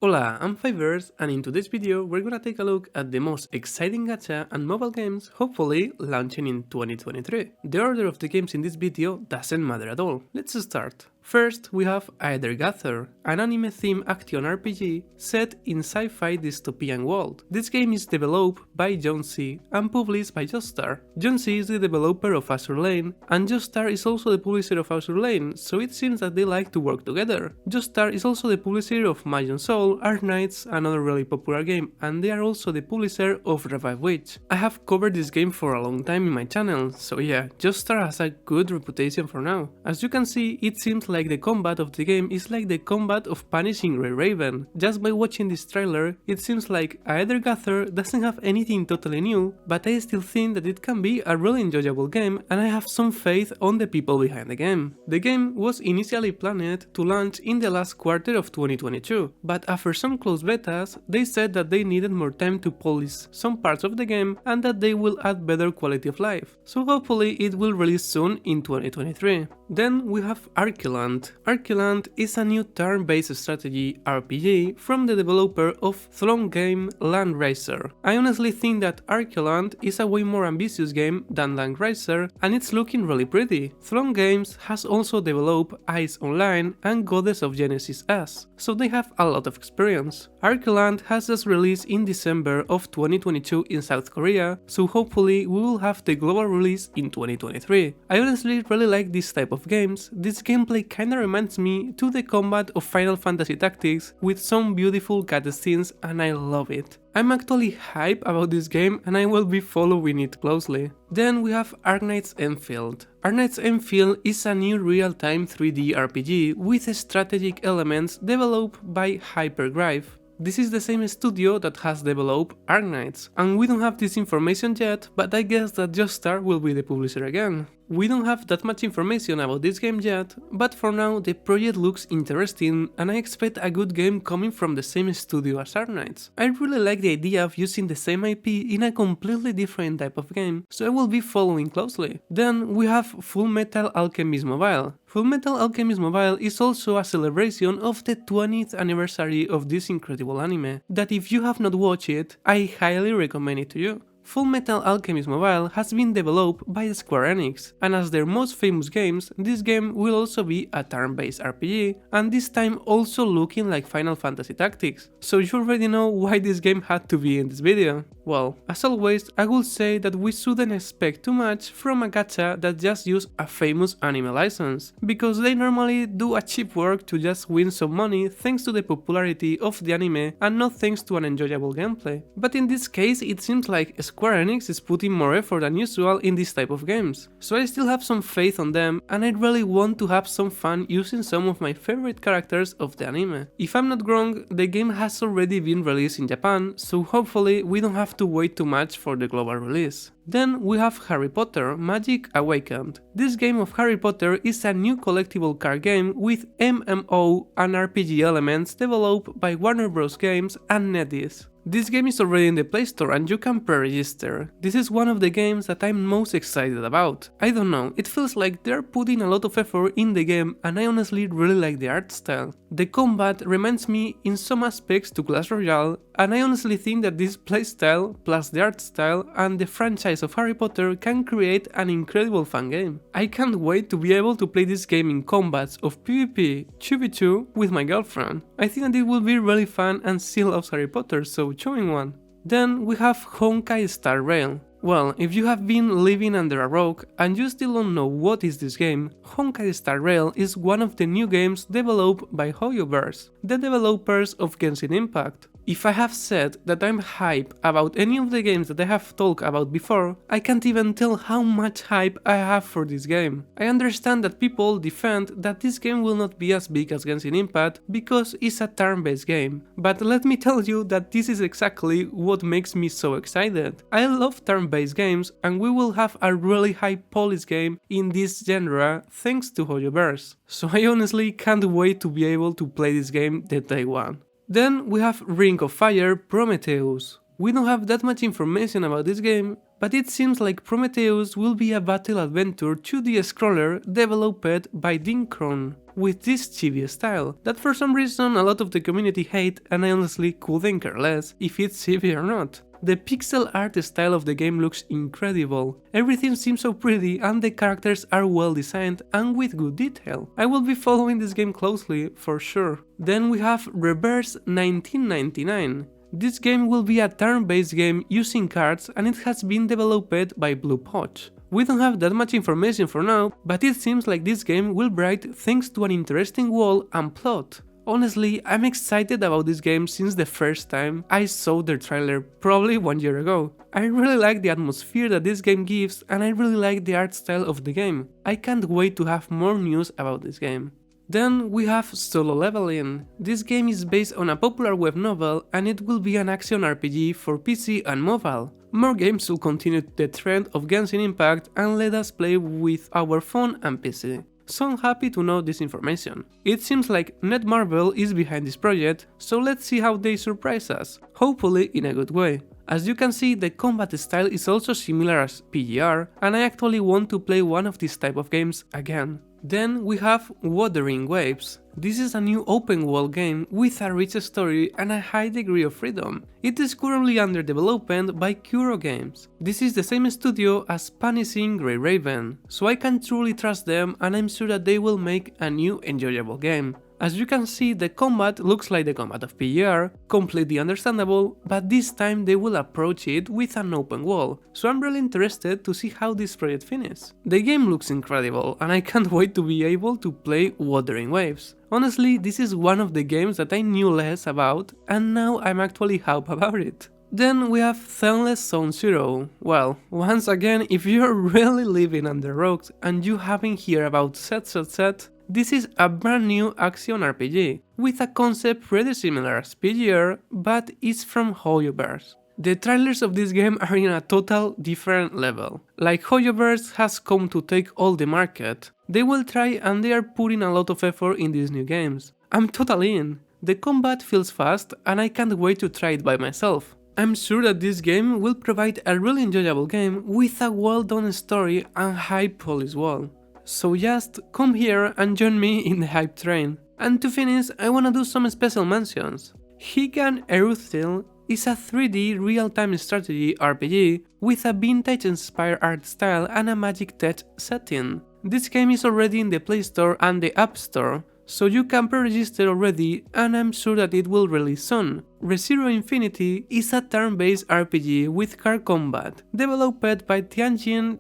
Hola, I'm Fivers, and in today's video we're gonna take a look at the most exciting gacha and mobile games hopefully launching in 2023. The order of the games in this video doesn't matter at all. Let's start. First, we have Aether Gazer, an anime-themed action RPG set in sci-fi dystopian world. This game is developed by Jonesy and published by Joestar. Jonesy is the developer of Azur Lane, and Joestar is also the publisher of Azur Lane, so it seems that they like to work together. Joestar is also the publisher of Magic Soul, Arknights, another really popular game, and they are also the publisher of Revive Witch. I have covered this game for a long time in my channel, so yeah, Joestar has a good reputation for now. As you can see, it seems like the combat of the game is like the combat of Punishing Grey Raven. Just by watching this trailer, it seems like Aether Gazer doesn't have anything totally new, but I still think that it can be a really enjoyable game, and I have some faith on the people behind the game. The game was initially planned to launch in the last quarter of 2022, but after some closed betas, they said that they needed more time to polish some parts of the game and that they will add better quality of life. So hopefully it will release soon in 2023. Then we have Archeland. Archeland is a new turn-based strategy RPG from the developer of Throne game Landraiser. I honestly think that Archeland is a way more ambitious game than Landraiser, and it's looking really pretty. Throne Games has also developed Ice Online and Goddess of Genesis S, so they have a lot of experience. Archeland has just released in December of 2022 in South Korea, so hopefully we will have the global release in 2023. I honestly really like this type of games. This gameplay kinda reminds me to the combat of Final Fantasy Tactics with some beautiful cutscenes, and I love it. I'm actually hyped about this game and I will be following it closely. Then we have Arknights Endfield. Arknights Endfield is a new real-time 3D RPG with strategic elements developed by Hyperdrive. This is the same studio that has developed Arknights, and we don't have this information yet, but I guess that Joestar will be the publisher again. We don't have that much information about this game yet, but for now the project looks interesting and I expect a good game coming from the same studio as Arknights. I really like the idea of using the same IP in a completely different type of game, so I will be following closely. Then we have Fullmetal Alchemist Mobile. Fullmetal Alchemist Mobile is also a celebration of the 20th anniversary of this incredible anime, that if you have not watched it, I highly recommend it to you. Fullmetal Alchemist Mobile has been developed by Square Enix, and as their most famous games, this game will also be a turn-based RPG, and this time also looking like Final Fantasy Tactics, so you already know why this game had to be in this video. Well, as always, I will say that we shouldn't expect too much from a gacha that just use a famous anime license, because they normally do a cheap work to just win some money thanks to the popularity of the anime and not thanks to an enjoyable gameplay. But in this case, it seems like Square Enix is putting more effort than usual in this type of games, so I still have some faith on them and I really want to have some fun using some of my favorite characters of the anime. If I'm not wrong, the game has already been released in Japan, so hopefully we don't have to wait too much for the global release. Then we have Harry Potter Magic Awakened. This game of Harry Potter is a new collectible card game with MMO and RPG elements developed by Warner Bros. Games and NetEase. This game is already in the Play Store and you can pre-register. This is one of the games that I'm most excited about. I don't know, it feels like they're putting a lot of effort in the game and I honestly really like the art style. The combat reminds me in some aspects to Clash Royale, and I honestly think that this playstyle, plus the art style and the franchise of Harry Potter can create an incredible fun game. I can't wait to be able to play this game in combats of PvP 2v2 with my girlfriend. I think that it will be really fun and she loves Harry Potter, so join one. Then we have Honkai Star Rail. Well, if you have been living under a rock and you still don't know what is this game, Honkai Star Rail is one of the new games developed by HoYoverse, the developers of Genshin Impact. If I have said that I'm hype about any of the games that I have talked about before, I can't even tell how much hype I have for this game. I understand that people defend that this game will not be as big as Genshin Impact because it's a turn-based game, but let me tell you that this is exactly what makes me so excited. I love turn-based games and we will have a really high-polished game in this genre thanks to HoYoverse, so I honestly can't wait to be able to play this game the day one. Then we have Ring of Fire Prometheus. We don't have that much information about this game, but it seems like Prometheus will be a battle adventure 2D scroller developed by Dinkron, with this chibi style, that for some reason a lot of the community hate, and I honestly couldn't care less if it's chibi or not. The pixel art style of the game looks incredible, everything seems so pretty and the characters are well designed and with good detail. I will be following this game closely, for sure. Then we have Reverse 1999. This game will be a turn-based game using cards and it has been developed by Blue Potch. We don't have that much information for now, but it seems like this game will bright thanks to an interesting world and plot. Honestly, I'm excited about this game since the first time I saw their trailer, probably 1 year ago. I really like the atmosphere that this game gives and I really like the art style of the game. I can't wait to have more news about this game. Then we have Solo Leveling. This game is based on a popular web novel and it will be an action RPG for PC and mobile. More games will continue the trend of Genshin Impact and let us play with our phone and PC. So I'm happy to know this information. It seems like Netmarble is behind this project, so let's see how they surprise us, hopefully in a good way. As you can see, the combat style is also similar as PGR, and I actually want to play one of these type of games again. Then we have Wuthering Waves. This is a new open world game with a rich story and a high degree of freedom. It is currently under development by Kuro Games. This is the same studio as Punishing Grey Raven, so I can truly trust them and I'm sure that they will make a new enjoyable game. As you can see, the combat looks like the combat of PGR, completely understandable, but this time they will approach it with an open world, so I'm really interested to see how this project finishes. The game looks incredible and I can't wait to be able to play Wuthering Waves. Honestly, this is one of the games that I knew less about and now I'm actually hyped about it. Then we have Zenless Zone Zero. Well, once again, if you're really living under rocks and you haven't heard about Set, this is a brand new action RPG, with a concept pretty similar as PGR, but it's from HoYoverse. The trailers of this game are in a total different level. Like HoYoverse has come to take all the market. They will try and they are putting a lot of effort in these new games. I'm totally in. The combat feels fast and I can't wait to try it by myself. I'm sure that this game will provide a really enjoyable game with a well done story and high polish wall. So just come here and join me in the hype train. And to finish, I wanna do some special mentions. Higan Eruthyll is a 3D real-time strategy RPG with a vintage-inspired art style and a magic tech setting. This game is already in the Play Store and the App Store, so you can pre-register already and I'm sure that it will release soon. ReZero Infinity is a turn-based RPG with card combat, developed by Tianxian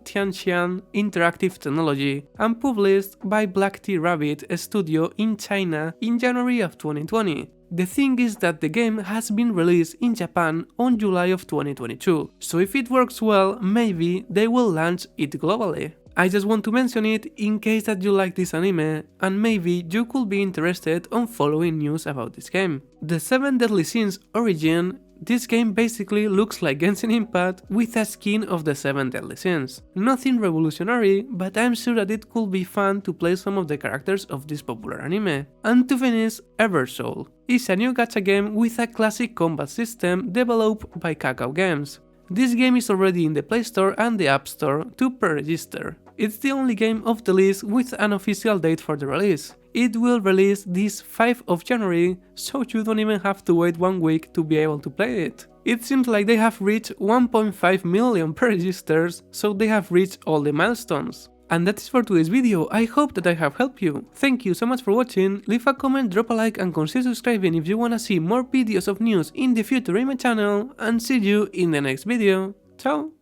Interactive Technology and published by Black Tea Rabbit Studio in China in January of 2020. The thing is that the game has been released in Japan on July of 2022, so if it works well, maybe they will launch it globally. I just want to mention it in case that you like this anime and maybe you could be interested on following news about this game. The 7 Deadly Sins Origin. This game basically looks like Genshin Impact with a skin of the 7 Deadly Sins. Nothing revolutionary, but I'm sure that it could be fun to play some of the characters of this popular anime. And to finish, Eversoul is a new gacha game with a classic combat system developed by Kakao Games. This game is already in the Play Store and the App Store to pre-register. It's the only game of the list with an official date for the release. It will release this 5th of January, so you don't even have to wait 1 week to be able to play it. It seems like they have reached 1.5 million pre-registers, so they have reached all the milestones. And that is for today's video. I hope that I have helped you. Thank you so much for watching, leave a comment, drop a like and consider subscribing if you wanna see more videos of news in the future in my channel, and see you in the next video. Ciao!